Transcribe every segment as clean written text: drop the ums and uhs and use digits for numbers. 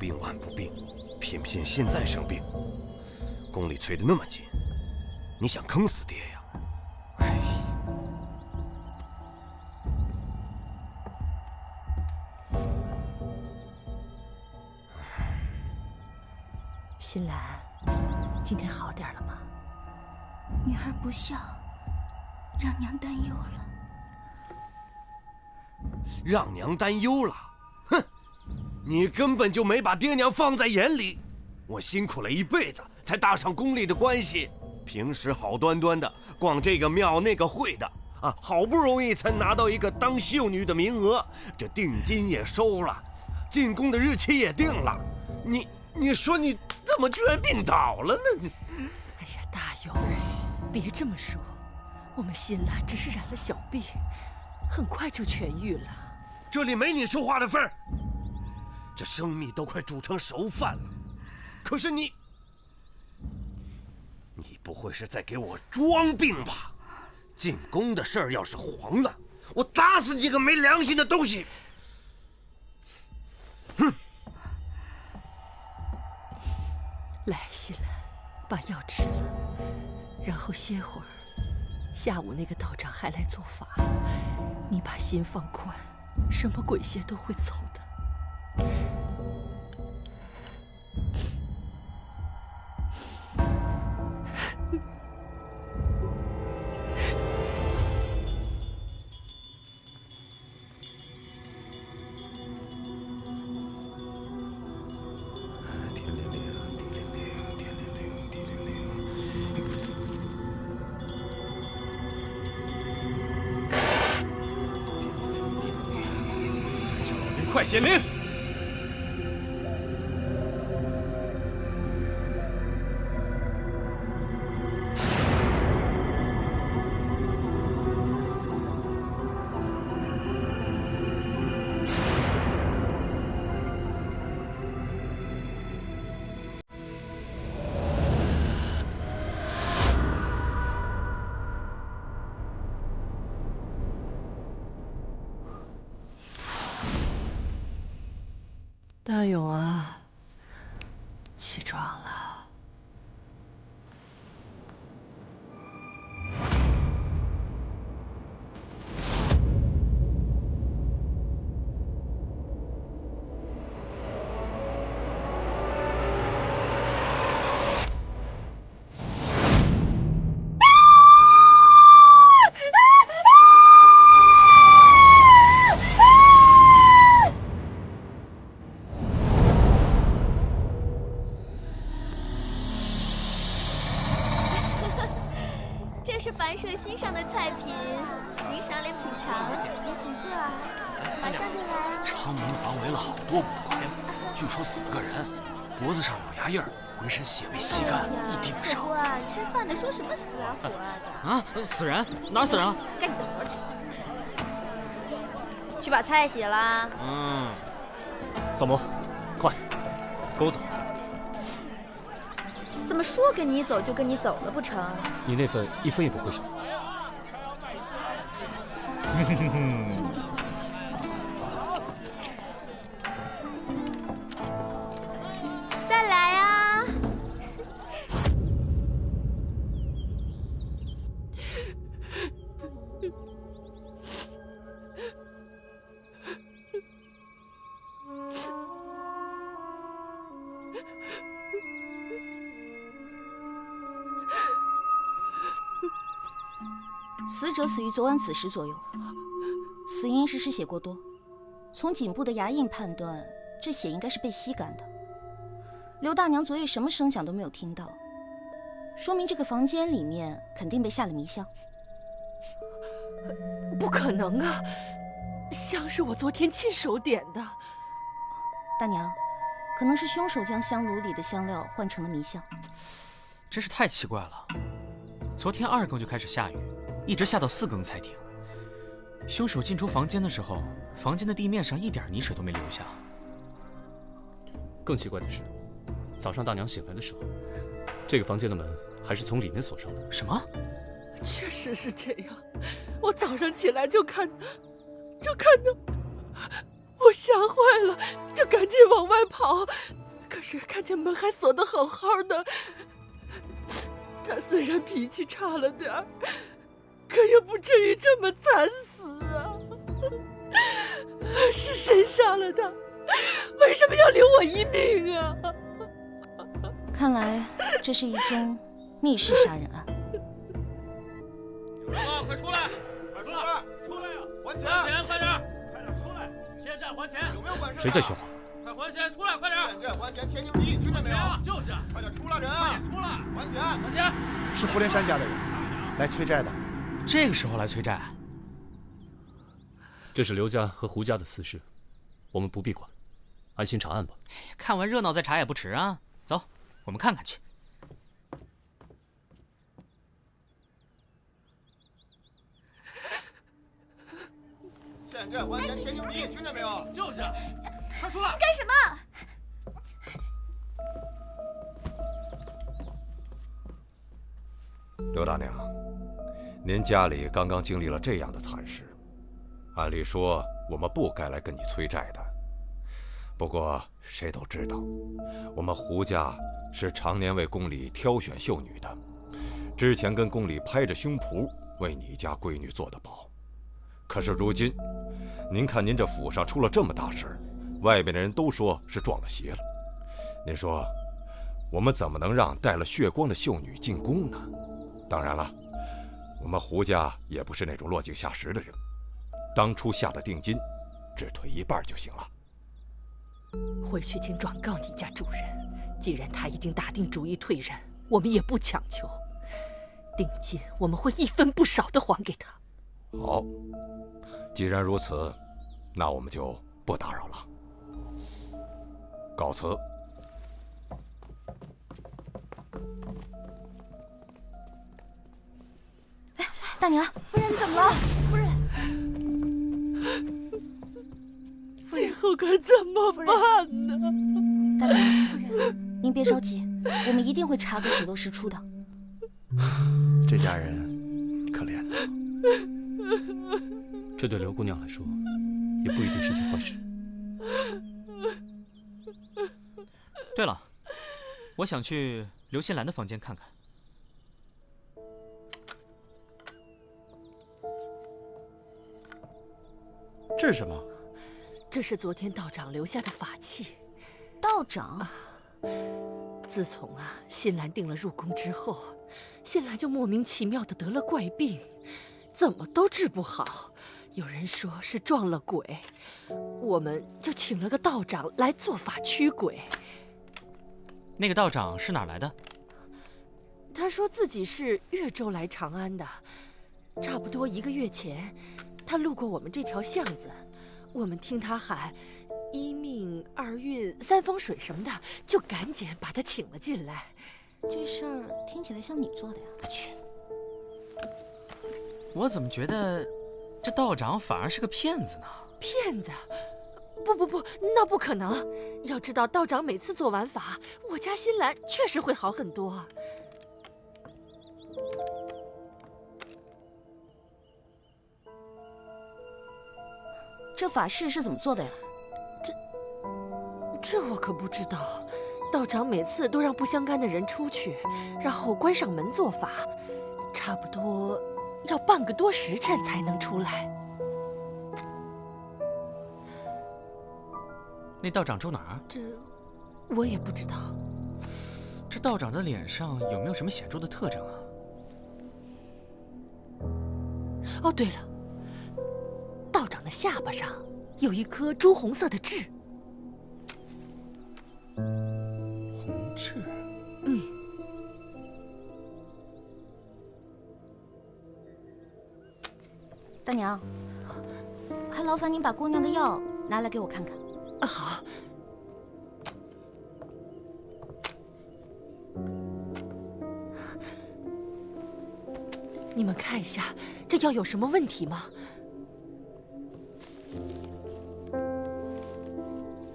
病晚不病，偏偏现在生病，宫里催得那么紧，你想坑死爹呀？哎。新兰，今天好点了吗？女儿不孝，让娘担忧了。让娘担忧了？哼，你根本就没把爹娘放在眼里。我辛苦了一辈子才搭上宫里的关系，平时好端端的逛这个庙那个会的啊，好不容易才拿到一个当秀女的名额，这定金也收了，进宫的日期也定了。你说你怎么居然病倒了呢？哎呀，大勇，别这么说，我们新兰只是染了小病，很快就痊愈了。这里没你说话的份儿，这生米都快煮成熟饭了。可是你不会是在给我装病吧？进宫的事儿要是黄了，我打死你个没良心的东西！哼！来，新兰，把药吃了，然后歇会儿。下午那个道长还来做法，你把心放宽，什么鬼邪都会走的。快显灵！大勇啊，起床了。这是凡社新上的菜品，您赏脸品尝，您请坐啊，马上就来啊。昌明坊围了好多古怪，据说死了个人，脖子上有牙印儿，浑身血被吸干，一滴不剩。活啊，吃饭的说什么死啊活啊的？啊，死人？哪死人了？干你的活去，去把菜洗了。扫魔，快，跟我走。怎么说跟你走就跟你走了不成？你那份一分也不会少。再来啊！死者死于昨晚子时左右，死因是失血过多。从颈部的牙印判断，这血应该是被吸干的。刘大娘昨夜什么声响都没有听到，说明这个房间里面肯定被下了迷香。不可能啊！香是我昨天亲手点的。大娘，可能是凶手将香炉里的香料换成了迷香。真是太奇怪了，昨天2更就开始下雨，一直下到4更才停。凶手进出房间的时候，房间的地面上一点泥水都没留下。更奇怪的是，早上大娘醒来的时候，这个房间的门还是从里面锁上的。什么？确实是这样，我早上起来就看到，我吓坏了，就赶紧往外跑，可是看见门还锁得好好的。他虽然脾气差了点儿，可也不至于这么惨死啊！是谁杀了他？为什么要留我一命啊？看来这是一宗密室杀人案。有人吗？快出来！快出来！出来呀！还钱！还钱！快点！快点出来！欠债还钱！有没有管事？谁在说话？快还钱！出来！快点！欠债还钱，天经地义，听见没有？就是。快点出来人！快点出来！还钱！还钱！是胡连山家的人，来催债的。这个时候来催债？这是刘家和胡家的私事，我们不必管，安心查案吧。看完热闹再查也不迟啊！走，我们看看去。欠债还钱，天经地义，听见没有？就是，快出来！干什么？刘大娘，您家里刚刚经历了这样的惨事，按理说我们不该来跟你催债的。不过谁都知道，我们胡家是常年为宫里挑选秀女的，之前跟宫里拍着胸脯为你家闺女做的保。可是如今，您看您这府上出了这么大事，外边的人都说是撞了邪了。您说，我们怎么能让带了血光的秀女进宫呢？当然了，我们胡家也不是那种落井下石的人，当初下的定金只退一半就行了。回去请转告你家主人，既然他已经打定主意退人，我们也不强求。定金我们会一分不少的还给他。好，既然如此，那我们就不打扰了，告辞。哎，大娘，夫人你怎么了？夫人，今后可怎么办呢？大娘，夫人，您别着急，我们一定会查个水落石出的。这家人可怜呐。这对刘姑娘来说，也不一定是件坏事。对了，我想去刘新兰的房间看看。这是什么？这是昨天道长留下的法器。道长？自从新兰定了入宫之后，新兰就莫名其妙的得了怪病，怎么都治不好。有人说是撞了鬼，我们就请了个道长来做法驱鬼。那个道长是哪儿来的？他说自己是越州来长安的，差不多1个月前，他路过我们这条巷子，我们听他喊一命二运三风水什么的，就赶紧把他请了进来。这事儿听起来像你做的呀？去，我怎么觉得这道长反而是个骗子呢？骗子？不，那不可能！要知道，道长每次做完法，我家新兰确实会好很多。这法事是怎么做的呀？这我可不知道。道长每次都让不相干的人出去，然后关上门做法，差不多要半个多时辰才能出来。那道长住哪儿？这我也不知道。这道长的脸上有没有什么显著的特征啊？哦，对了，道长的下巴上有一颗朱红色的痣。红痣？大娘，还劳烦您把姑娘的药拿来给我看看。好。你们看一下，这药有什么问题吗？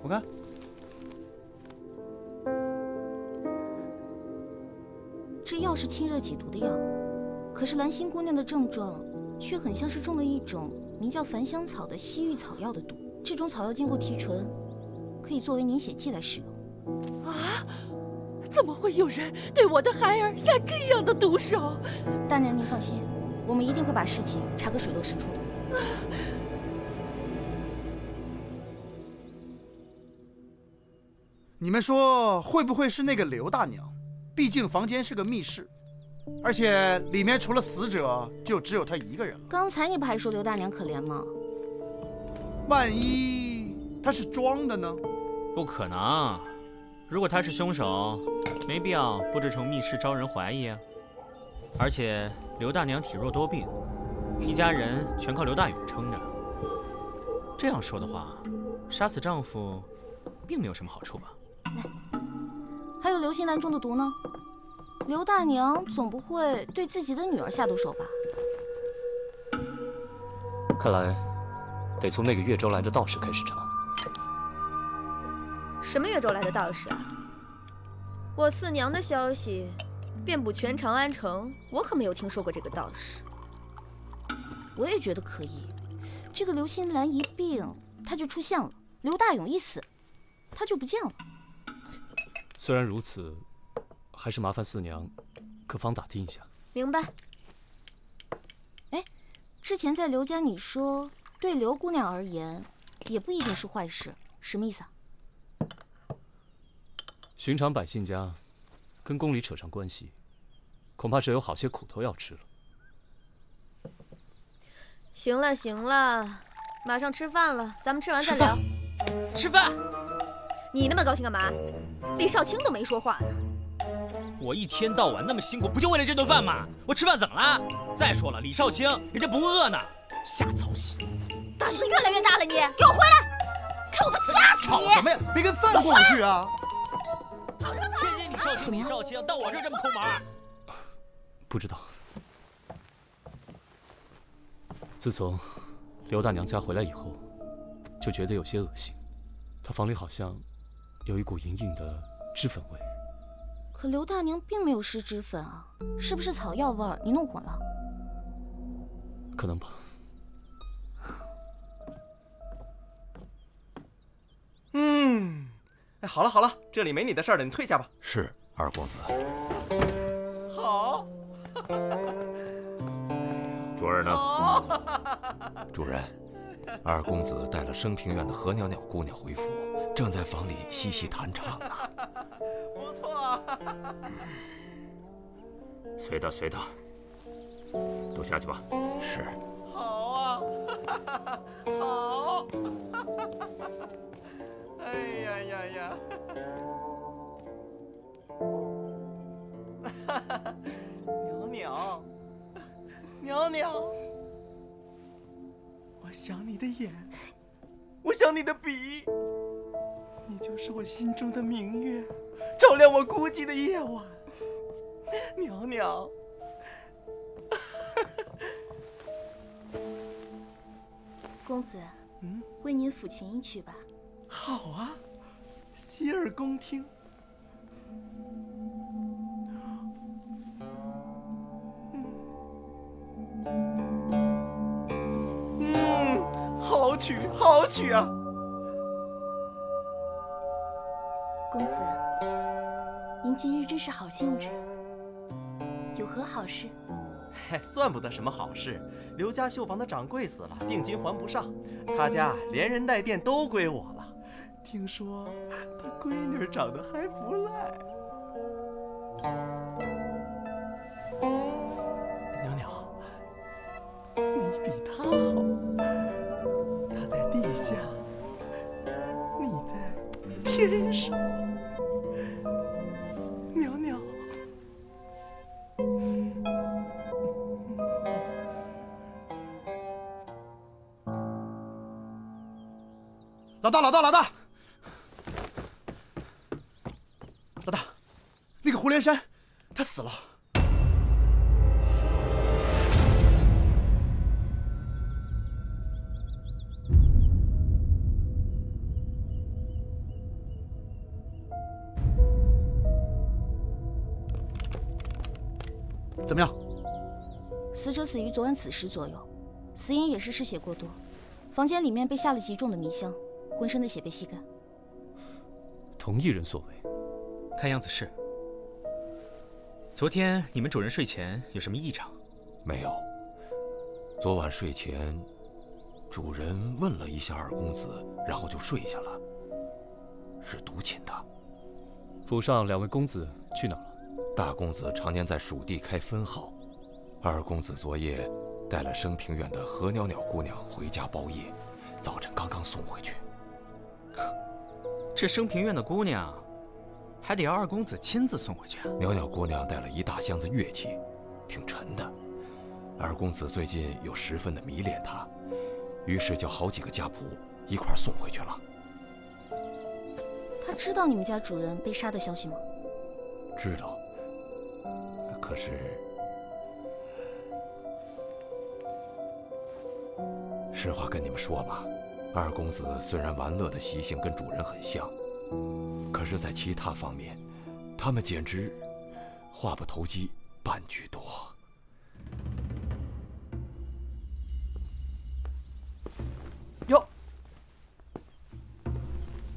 我看，这药是清热解毒的药，可是兰心姑娘的症状却很像是中了一种名叫繁香草的西域草药的毒。这种草药经过提纯，可以作为凝血剂来使用。啊！怎么会有人对我的孩儿下这样的毒手？大娘，您放心，我们一定会把事情查个水落石出的。你们说会不会是那个刘大娘？毕竟房间是个密室，而且里面除了死者，就只有她一个人了。刚才你不还说刘大娘可怜吗？万一她是装的呢？不可能，如果他是凶手，没必要布置成密室招人怀疑啊。而且刘大娘体弱多病，一家人全靠刘大勇撑着。这样说的话，杀死丈夫并没有什么好处吧？还有刘心兰中的毒呢？刘大娘总不会对自己的女儿下毒手吧？看来得从那个越州来的道士开始查。什么越州来的道士啊？我四娘的消息遍布全长安城，我可没有听说过这个道士。我也觉得可疑。这个刘心兰一病，她就出现了；刘大勇一死，她就不见了。虽然如此，还是麻烦四娘可方打听一下。明白。哎，之前在刘家你说对刘姑娘而言也不一定是坏事，什么意思啊？寻常百姓家跟宫里扯上关系，恐怕是有好些苦头要吃了。行了行了，马上吃饭了，咱们吃完再聊。吃饭？你那么高兴干嘛？李少卿都没说话呢。我一天到晚那么辛苦，不就为了这顿饭吗？我吃饭怎么了？再说了，李少卿人家不饿呢，瞎操心。胆子越来越大了，你给我回来！看我不掐死你！吵什么呀？别跟饭过不去啊！天天李少卿，李少卿，到我这儿这么抠门？不知道。自从刘大娘家回来以后，就觉得有些恶心。她房里好像有一股隐隐的脂粉味。可刘大娘并没有施脂粉啊，是不是草药味儿？你弄混了？可能吧。哎，好了好了，这里没你的事儿了，你退下吧。是二公子。好。主人呢？主人，二公子带了升平院的何袅袅姑娘回府，正在房里嬉戏弹唱呢。不错啊。随他随他，都下去吧。是。好啊。好。哎呀呀呀！袅袅，袅袅，我想你的眼，我想你的笔，你就是我心中的明月，照亮我孤寂的夜晚。袅袅，公子，为您抚琴一曲吧。好啊，洗耳恭听。好曲，好曲啊！公子，您今日真是好兴致，有何好事？算不得什么好事。刘家绣房的掌柜死了，定金还不上，他家连人带店都归我了。听说他闺女长得还不赖。袅袅，你比他好，他在地下，你在天上。袅袅。老大，老大，那个胡连山，他死了。怎么样？死者死于昨晚子时左右，死因也是失血过多，房间里面被下了极重的迷香。浑身的血被吸干。同一人所为，看样子是。昨天你们主人睡前有什么异常？没有。昨晚睡前，主人问了一下二公子，然后就睡下了。是独寝的。府上2位公子去哪儿了？大公子常年在蜀地开分号，二公子昨夜带了升平院的何袅袅姑娘回家包夜，早晨刚刚送回去。这升平院的姑娘，还得要二公子亲自送回去啊？袅袅姑娘带了一大箱子乐器，挺沉的。二公子最近又十分的迷恋她，于是叫好几个家仆一块送回去了。他知道你们家主人被杀的消息吗？知道。可是，实话跟你们说吧，二公子虽然玩乐的习性跟主人很像，可是在其他方面，他们简直话不投机半句多。哟，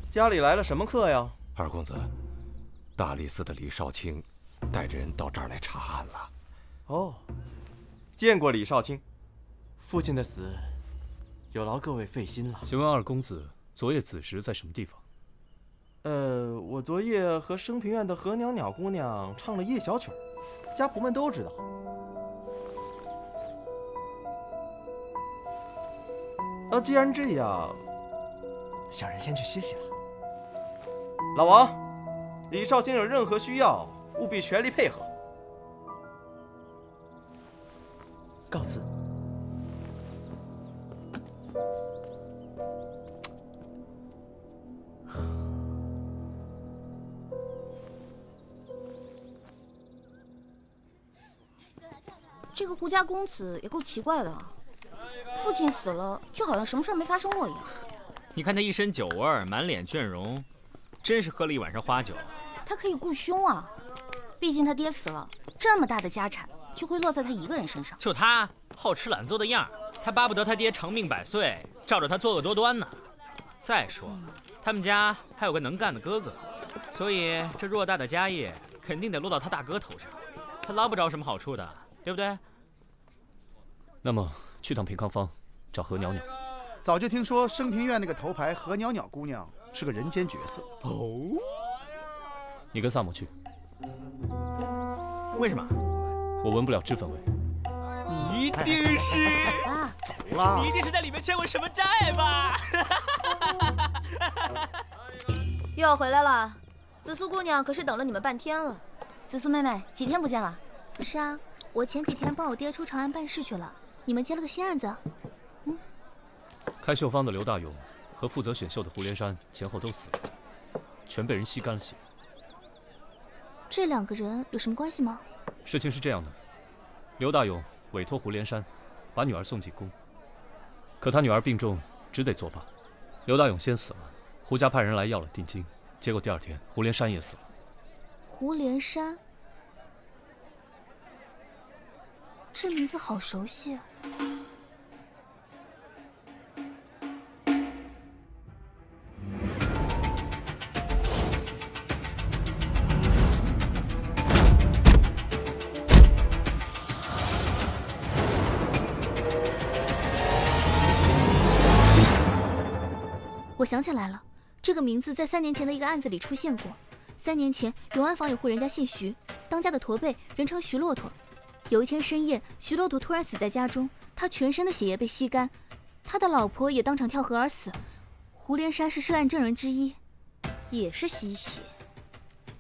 家里来了什么客呀？二公子，大理寺的李少卿带着人到这儿来查案了。哦，见过李少卿，父亲的死有劳各位费心了。请问二公子昨夜子时在什么地方？我昨夜和升平院的何袅袅姑娘唱了夜小曲，家仆们都知道。既然这样，小人先去歇息了。老王，李少卿有任何需要，务必全力配合。告辞。这个胡家公子也够奇怪的，父亲死了，就好像什么事儿没发生过一样。你看他一身酒味儿，满脸倦容，真是喝了一晚上花酒。他可以顾兄啊，毕竟他爹死了，这么大的家产就会落在他一个人身上。就他好吃懒做的样儿，他巴不得他爹长命百岁，照着他作恶多端呢。再说，他们家还有个能干的哥哥，所以这偌大的家业肯定得落到他大哥头上，他捞不着什么好处的，对不对？那么去趟平康坊找何袅袅。早就听说升平院那个头牌何袅袅姑娘是个人间绝色。哦，你跟萨摩去。为什么？我闻不了脂粉味。你一定是走了，你一定是在里面欠过什么债吧？又要回来了，紫苏姑娘可是等了你们半天了。紫苏妹妹，几天不见了？是啊，我前几天帮我爹出长安办事去了。你们接了个新案子？开绣坊的刘大勇和负责选秀的胡连山前后都死了，全被人吸干了血。这2个人有什么关系吗？事情是这样的，刘大勇委托胡连山把女儿送进宫，可他女儿病重，只得作罢。刘大勇先死了，胡家派人来要了定金，结果第2天胡连山也死了。胡连山，这名字好熟悉。我想起来了，这个名字在3年前的一个案子里出现过。3年前，永安坊有户人家姓徐，当家的驼背，人称徐骆驼。有一天深夜，徐骆驼突然死在家中，他全身的血液被吸干，他的老婆也当场跳河而死。胡连山是涉案证人之一，也是吸血，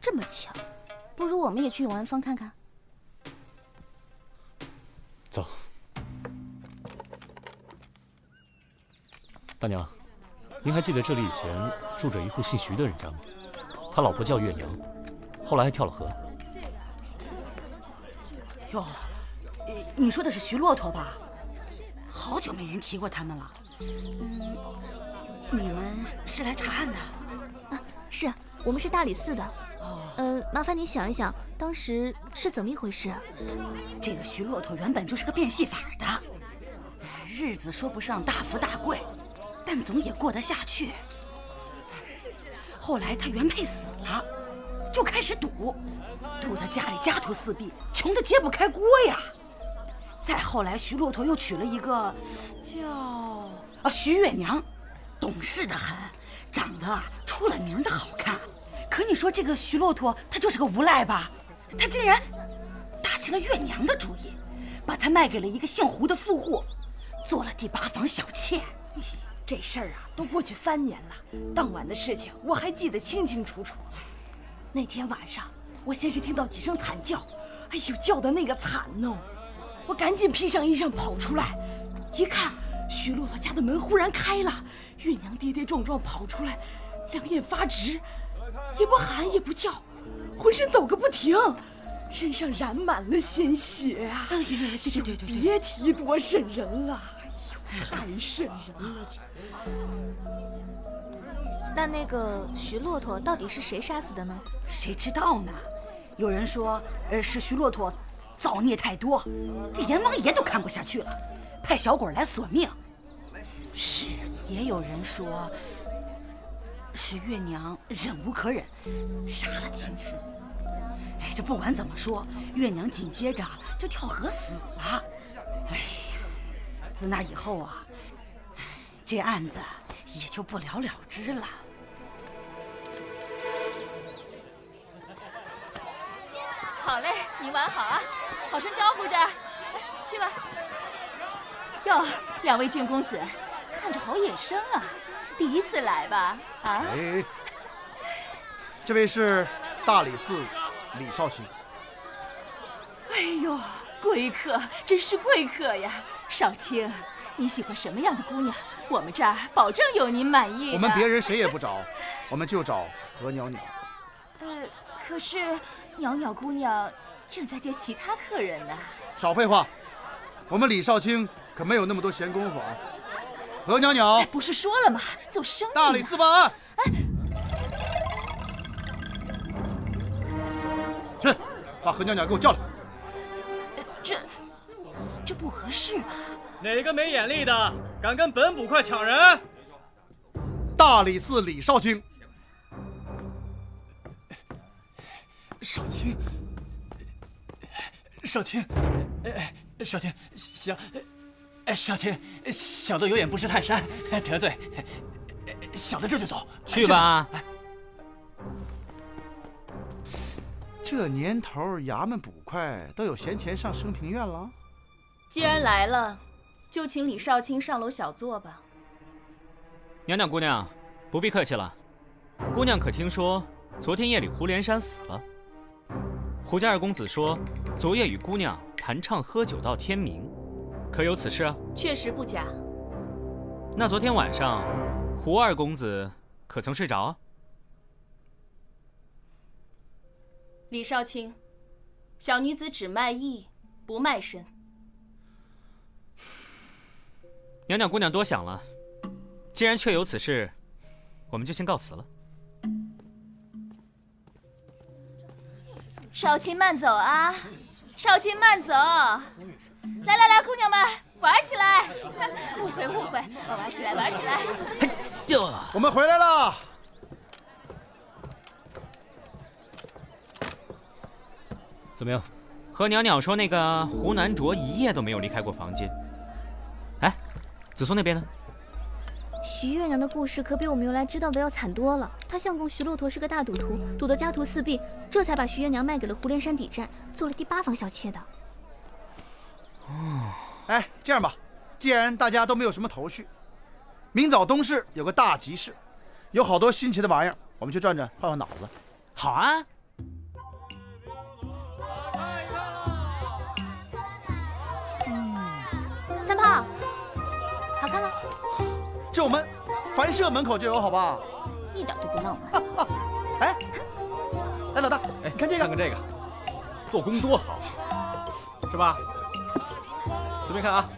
这么巧。不如我们也去永安坊看看。走。大娘，您还记得这里以前住着一户姓徐的人家吗？他老婆叫月娘，后来还跳了河。哟，你说的是徐骆驼吧？好久没人提过他们了。你们是来查案的？啊，是我们是大理寺的。麻烦你想一想，当时是怎么一回事？这个徐骆驼原本就是个变戏法的，日子说不上大富大贵，但总也过得下去。后来他原配死了，就开始赌得家里家徒四壁，穷得揭不开锅呀。再后来，徐骆驼又娶了一个叫徐月娘，懂事的很，长得出了名的好看。可你说这个徐骆驼他就是个无赖吧？他竟然打起了月娘的主意，把她卖给了一个姓胡的富户，做了第8房小妾。这事儿啊，都过去3年了，当晚的事情我还记得清清楚楚。那天晚上，我先是听到几声惨叫，哎呦，叫的那个惨哦！我赶紧披上衣裳跑出来，一看，徐骆驼家的门忽然开了，月娘跌跌撞撞跑出来，两眼发直，也不喊也不叫，浑身抖个不停，身上染满了鲜血啊！哎呀，对，别提多瘆人了，哎呦，太瘆人了！那个徐骆驼到底是谁杀死的呢？谁知道呢？有人说，是徐骆驼造孽太多，这阎王爷都看不下去了，派小鬼来索命。是，也有人说是月娘忍无可忍，杀了亲夫。哎，这不管怎么说，月娘紧接着就跳河死了。哎呀，自那以后啊，这案子也就不了了之了。好嘞，你玩好啊，好生招呼着，去吧。哟，两位郡公子，看着好野生啊，第一次来吧？啊？哎，这位是大理寺李少卿。哎呦，贵客，真是贵客呀！少卿，你喜欢什么样的姑娘？我们这儿保证有您满意的。我们别人谁也不找，我们就找何袅袅。可是袅袅姑娘正在接其他客人呢。少废话，我们李少卿可没有那么多闲工夫啊。何袅袅，不是说了吗？做生意。大理寺办案。去，把何袅袅给我叫来。这不合适吧？哪个没眼力的，敢跟本捕快抢人？大理寺李少卿。少卿，少卿，少卿，少卿，小的有眼不识泰山，得罪，小的这就走。去吧。这年头，衙门捕快都有闲钱上升平院了。既然来了，就请李少卿上楼小坐吧。袅袅姑娘，不必客气了。姑娘可听说昨天夜里胡连山死了？胡家二公子说，昨夜与姑娘弹唱喝酒到天明，可有此事啊？确实不假。那昨天晚上，胡二公子可曾睡着啊？李少卿，小女子只卖艺，不卖身。袅袅姑娘多想了，既然确有此事，我们就先告辞了。少卿慢走啊，少卿慢走。来，姑娘们玩起来！误会，玩起来，玩起来！我们回来了。怎么样？和袅袅说那个胡南卓一夜都没有离开过房间。哎，子松那边呢？徐月娘的故事可比我们原来知道的要惨多了。她相公徐骆驼是个大赌徒，赌得家徒四壁，这才把徐月娘卖给了胡连山抵债，做了第8房小妾的。哎，这样吧，既然大家都没有什么头绪，明早东市有个大集市，有好多新奇的玩意儿，我们去转转，换换脑子。好啊。三胖，好看吗？这我们凡社门口就有，好吧？一点都不浪漫。哎，老大，你看这个，看看这个，做工多好，是吧？随便看啊。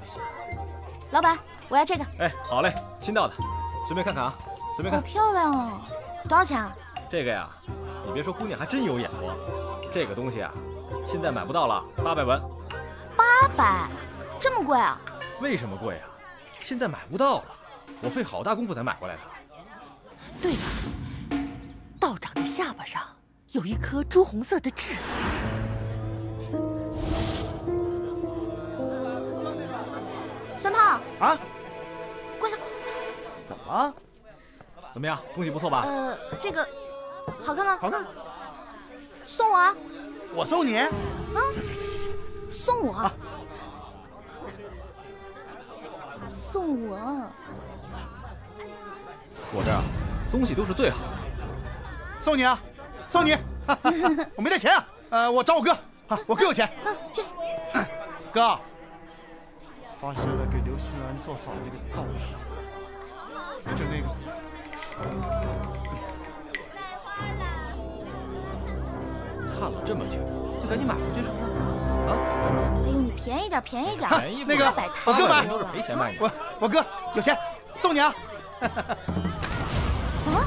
老板，我要这个。哎，好嘞，新到的，随便看看啊，随便看。好漂亮哦，多少钱啊？这个呀，你别说，姑娘还真有眼光。这个东西啊，现在买不到了，800文。800，这么贵啊？为什么贵啊？现在买不到了，我费好大功夫才买回来的。对了，下巴上有一颗朱红色的痣。三胖啊，过来，怎么了？怎么样，东西不错吧？这个好看吗？好看。送我啊！我送你？送我。送我。我这儿东西都是最好的。送你啊，送你！我没带钱啊，我找我哥啊，我哥有钱。去。哥，发现了给刘新兰做法那个道士，就那个。看了这么清楚，就赶紧买回去是不是？啊！哎呦，你便宜点，便宜点。那个，我哥买，都是赔钱卖你。我哥有钱，送你啊！啊！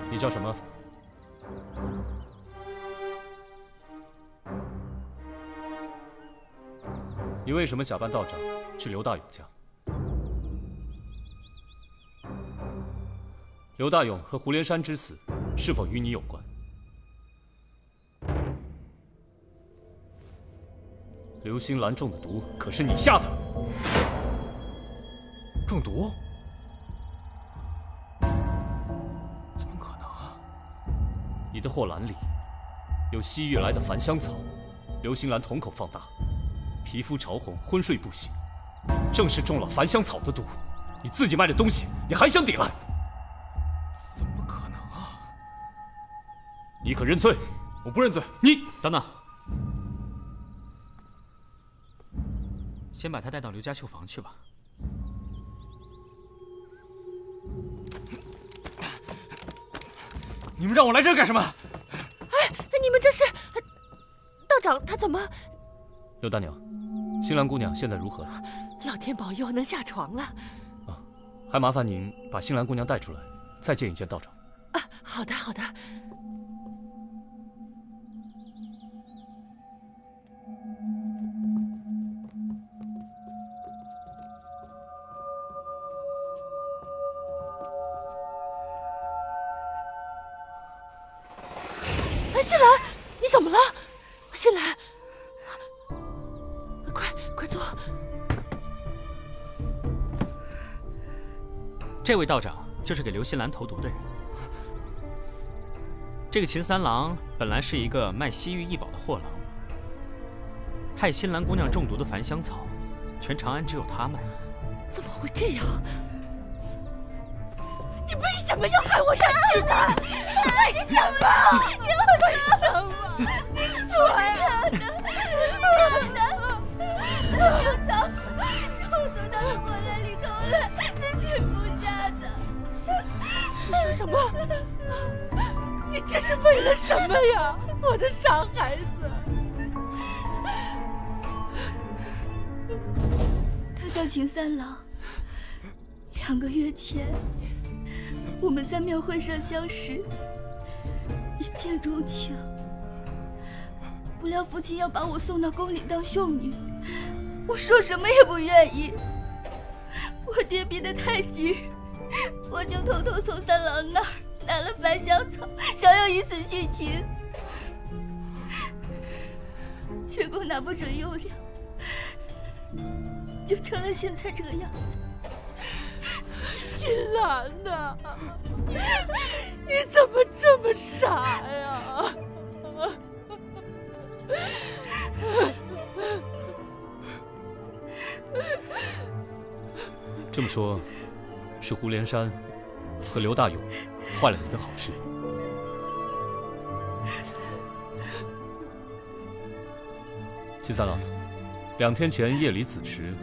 你叫什么？你为什么假扮道长去刘大勇家？刘大勇和胡连山之死是否与你有关？刘星兰中的毒可是你下的？中毒？你的货篮里有西域来的繁香草，刘星兰瞳孔放大，皮肤潮红，昏睡不醒，正是中了繁香草的毒。你自己卖的东西，你还想抵赖？怎么可能啊！你可认罪？我不认罪。你等等，先把他带到刘家绣房去吧。你们让我来这儿干什么？哎，你们这是？道长他怎么？刘大娘，新兰姑娘现在如何了？老天保佑，能下床了。啊，还麻烦您把新兰姑娘带出来，再见一见道长。啊，好的，好的。新兰，你怎么了？新兰，快坐。这位道长就是给刘新兰投毒的人。这个秦三郎本来是一个卖西域异宝的货郎，害新兰姑娘中毒的繁香草，全长安只有他卖。怎么会这样？你为什么要害我家新兰？为什么？为什么？你说呀！香草是我从他的货篮里偷来，自己服下的。你说什么？你这是为了什么呀，我的傻孩子？他叫秦三郎。2个月前，我们在庙会上相识，一见钟情。不料父亲要把我送到宫里当绣女，我说什么也不愿意。我爹逼得太急，我就偷偷从三郎那儿拿了繁香草，想要以此殉情。结果拿不准用量，就成了现在这个样子。新兰呐，你怎么这么傻呀？这么说，是胡连山和刘大勇坏了你的好事。秦三郎，2天前夜里子时，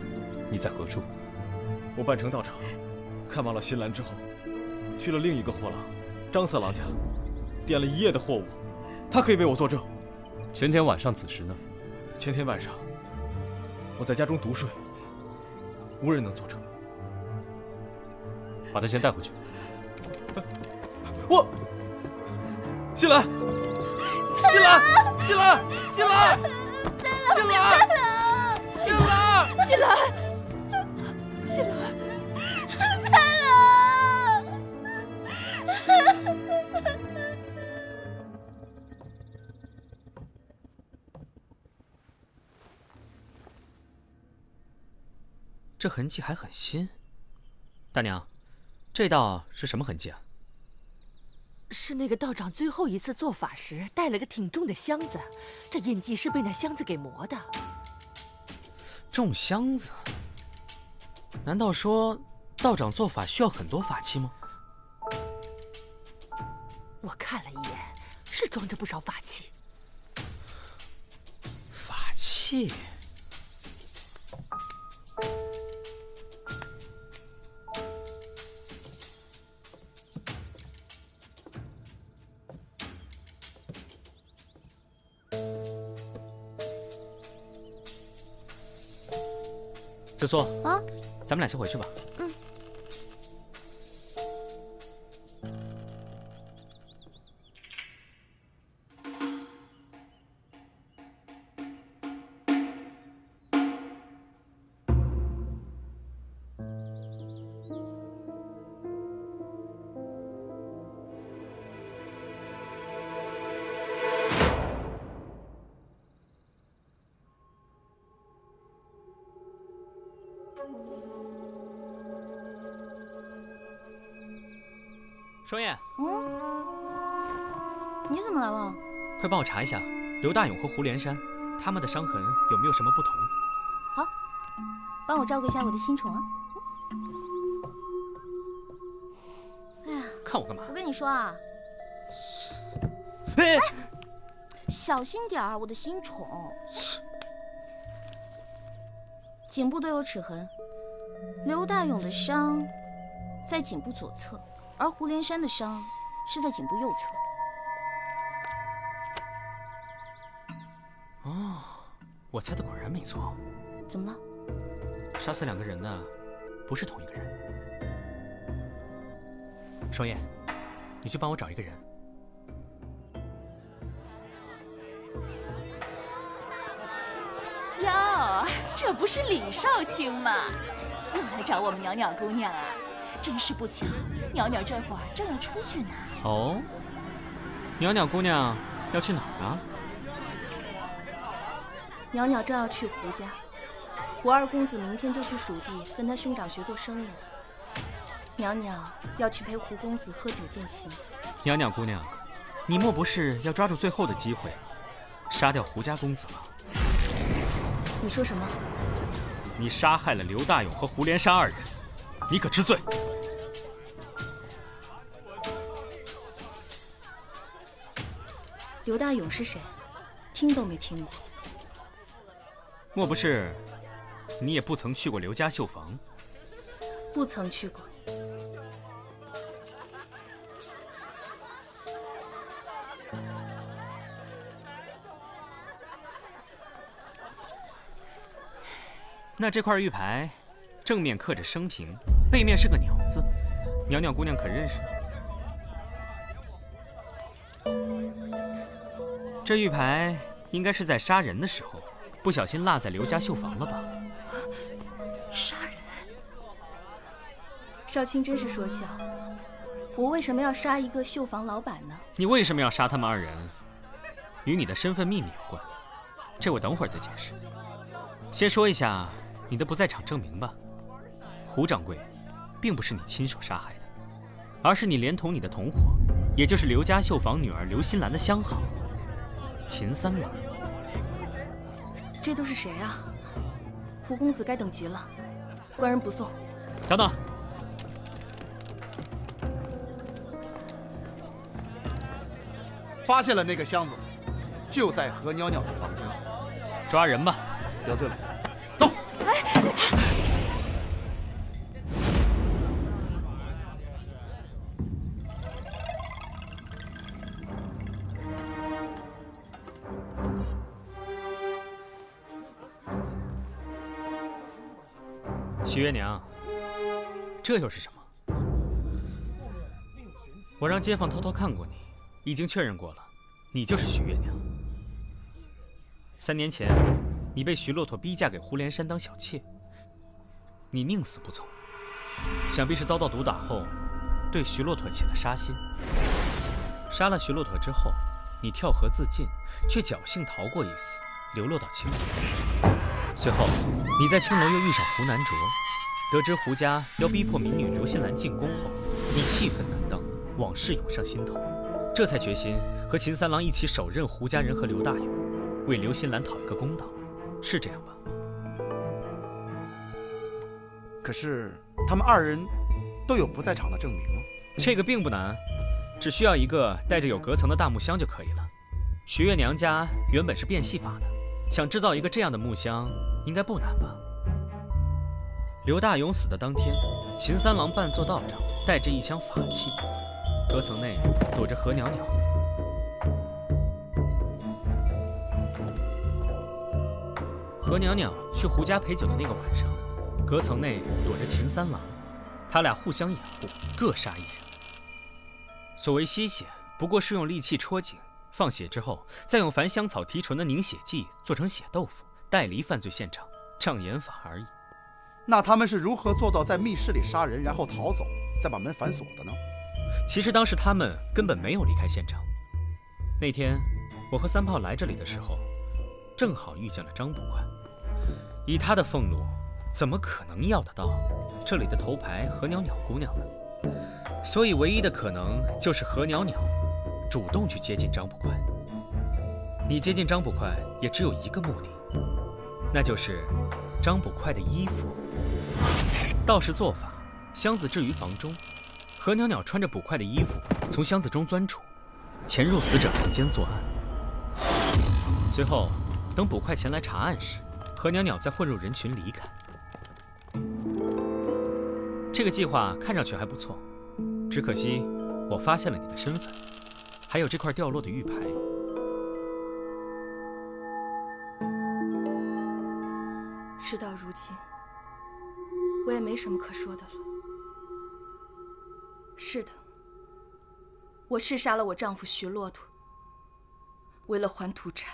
你在何处？我扮成道长，看望了新兰之后，去了另一个货郎张色郎家，点了1夜的货物，他可以为我作证。前天晚上子时呢？前天晚上，我在家中独睡，无人能作证。把他先带回去。我，新兰，新兰，新兰，新兰，新兰，新兰，新兰，新兰，三郎。这痕迹还很新，大娘，这道是什么痕迹啊？是那个道长最后一次做法时带了个挺重的箱子，这印记是被那箱子给磨的。重箱子？难道说道长做法需要很多法器吗？我看了一眼，是装着不少法器。法器？子苏啊，咱们俩先回去吧。嗯。双燕，你怎么来了？快帮我查一下刘大勇和胡连山他们的伤痕有没有什么不同。好，帮我照顾一下我的新宠啊。哎呀，看我干嘛？我跟你说啊，哎，小心点儿，我的新宠。颈部都有齿痕，刘大勇的伤在颈部左侧，而胡连山的伤是在颈部右侧。哦，我猜的果然没错。怎么了？杀死2个人的不是同一个人。双燕，你去帮我找一个人。哟，这不是李少卿吗？又来找我们袅袅姑娘啊！真是不巧，袅袅这会儿正要出去呢。哦，袅袅姑娘要去哪儿啊？袅袅正要去胡家，胡二公子明天就去蜀地跟他兄长学做生意了。袅袅要去陪胡公子喝酒饯行。袅袅姑娘，你莫不是要抓住最后的机会，杀掉胡家公子吗？你说什么？你杀害了刘大勇和胡连山2人，你可知罪？刘大勇是谁？听都没听过。莫不是你也不曾去过刘家绣房？不曾去过。那这块玉牌，正面刻着生平，背面是个鸟字，袅袅姑娘可认识？这玉牌应该是在杀人的时候，不小心落在刘家绣房了吧？杀人？少卿真是说笑。我为什么要杀一个绣房老板呢？你为什么要杀他们2人？与你的身份秘密有关，这我等会儿再解释。先说一下你的不在场证明吧。胡掌柜，并不是你亲手杀害的，而是你连同你的同伙，也就是刘家绣坊女儿刘新兰的相好秦三郎。这都是谁啊？胡公子该等急了，官人不送。等等，发现了那个箱子，就在何袅袅的房子里。抓人吧。得罪了。徐月娘，这又是什么？我让街坊偷偷看过你，已经确认过了，你就是徐月娘。3年前，你被徐骆驼逼嫁给胡连山当小妾，你宁死不从，想必是遭到毒打后，对徐骆驼起了杀心。杀了徐骆驼之后，你跳河自尽，却侥幸逃过一死，流落到青楼。随后，你在青楼又遇上胡南卓，得知胡家要逼迫民女刘新兰进宫后，你气愤难当，往事涌上心头，这才决心和秦三郎一起手刃胡家人和刘大勇，为刘新兰讨一个公道，是这样吧？可是他们2人都有不在场的证明吗？这个并不难，只需要一个带着有隔层的大木箱就可以了。徐月娘家原本是变戏法的，想制造一个这样的木箱，应该不难吧？刘大勇死的当天，秦三郎扮作道长，带着一箱法器，隔层内躲着何袅袅。何袅袅去胡家陪酒的那个晚上，隔层内躲着秦三郎，他俩互相掩护，各杀一人。所谓吸血，不过是用利器戳颈，放血之后，再用繁香草提纯的凝血剂做成血豆腐，带离犯罪现场，障眼法而已。那他们是如何做到在密室里杀人，然后逃走，再把门反锁的呢？其实当时他们根本没有离开现场。那天我和三炮来这里的时候，正好遇见了张捕快。以他的俸禄，怎么可能要得到这里的头牌何袅袅姑娘呢？所以唯一的可能就是何袅袅主动去接近张捕快。你接近张捕快也只有一个目的，那就是张捕快的衣服。道士做法，箱子置于房中，何袅袅穿着捕快的衣服从箱子中钻出，潜入死者房间作案。随后，等捕快前来查案时，何袅袅再混入人群离开。这个计划看上去还不错，只可惜我发现了你的身份，还有这块掉落的玉牌。事到如今，我也没什么可说的了。是的，我是杀了我丈夫徐骆驼，为了还赌债，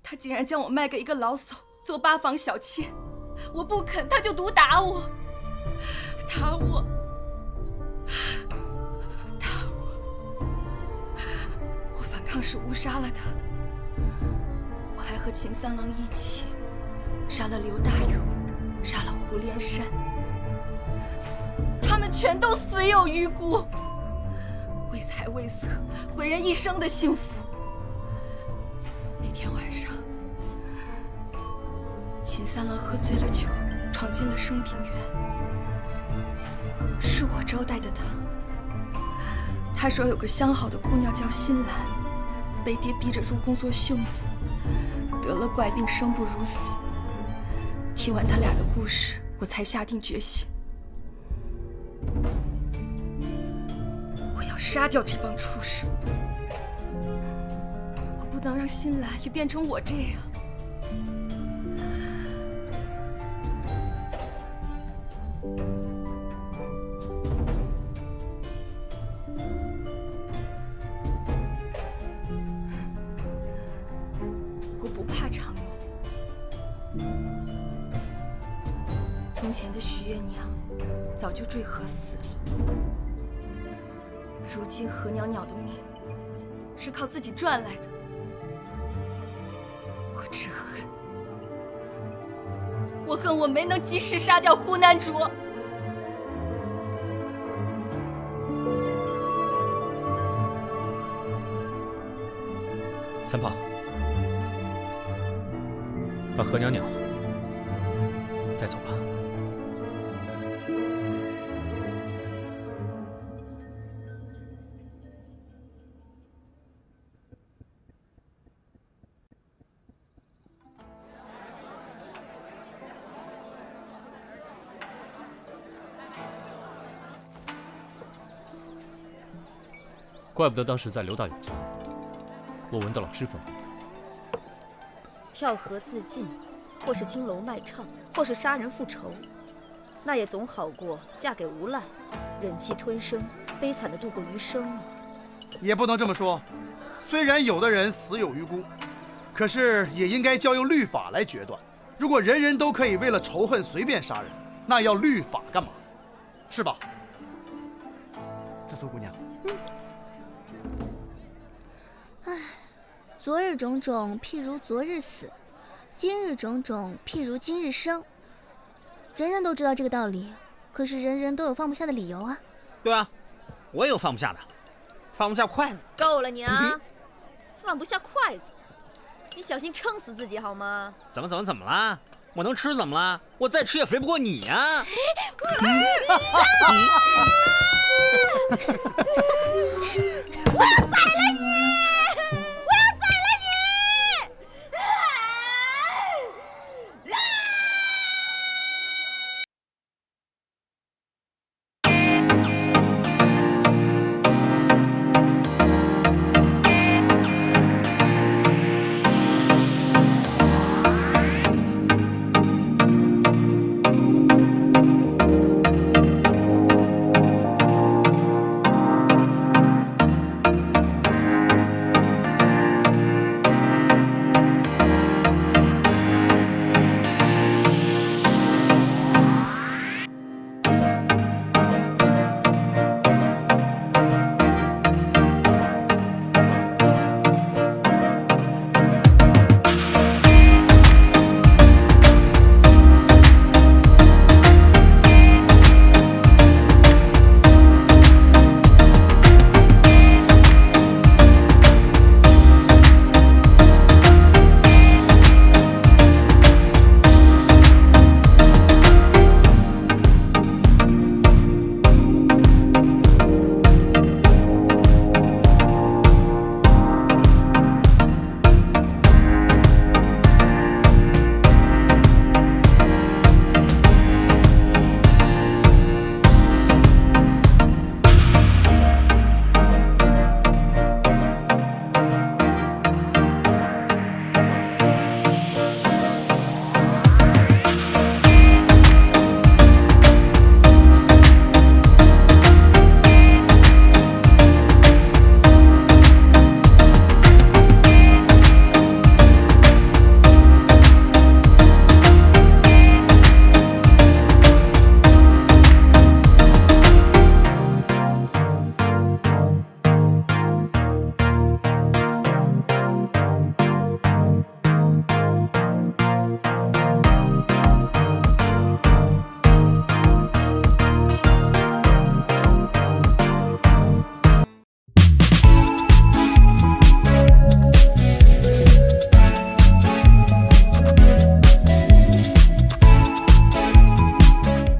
他竟然将我卖给一个老叟做8房小妾，我不肯，他就毒打我，打我，我反抗时误杀了他，我还和秦三郎一起杀了刘大勇，杀了胡连山，他们全都死有余辜，为财为色，毁人一生的幸福。那天晚上，秦三郎喝醉了酒，闯进了升平园，是我招待的他。他说有个相好的姑娘叫新兰，被爹逼着入宫做绣女，得了怪病，生不如死。听完他俩的故事，我才下定决心，我要杀掉这帮畜生，我不能让新兰也变成我这样。我不怕长梦。从前的徐月娘早就坠河死了，如今何袅袅的命是靠自己赚来的。我只恨，我恨我没能及时杀掉胡南卓。三炮，把何袅袅带走吧。怪不得当时在刘大勇家，我闻到了脂粉味。跳河自尽，或是青楼卖唱，或是杀人复仇，那也总好过嫁给无赖，忍气吞声，悲惨的度过余生啊。也不能这么说，虽然有的人死有余辜，可是也应该交由律法来决断。如果人人都可以为了仇恨随便杀人，那要律法干嘛？是吧？紫苏姑娘。唉，昨日种种，譬如昨日死；今日种种，譬如今日生。人人都知道这个道理，可是人人都有放不下的理由啊。对啊，我也有放不下的，放不下筷子。够了你啊！放不下筷子，你小心撑死自己好吗？怎么啦？我能吃怎么啦？我再吃也肥不过你呀！